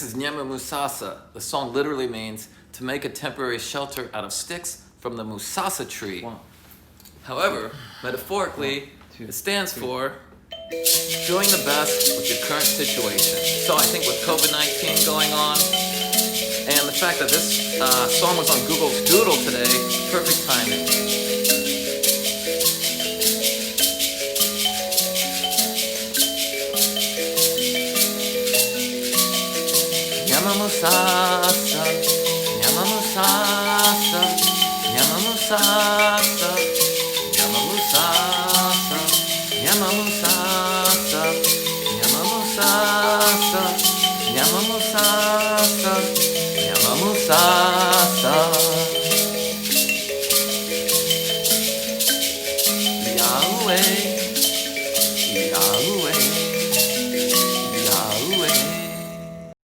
This is Nyama Musasa. The song literally means to make a temporary shelter out of sticks from the Musasa tree. However, metaphorically, it stands for doing the best with your current situation. So I think with COVID-19 going on, and the fact that this song was on Google's Doodle today, perfect timing. Nyama Musasa, Nyama Musasa, Nyama Musasa, Nyama Musasa, Nyama Musasa, Nyama Musasa, Nyama Musasa, Nyama Musasa.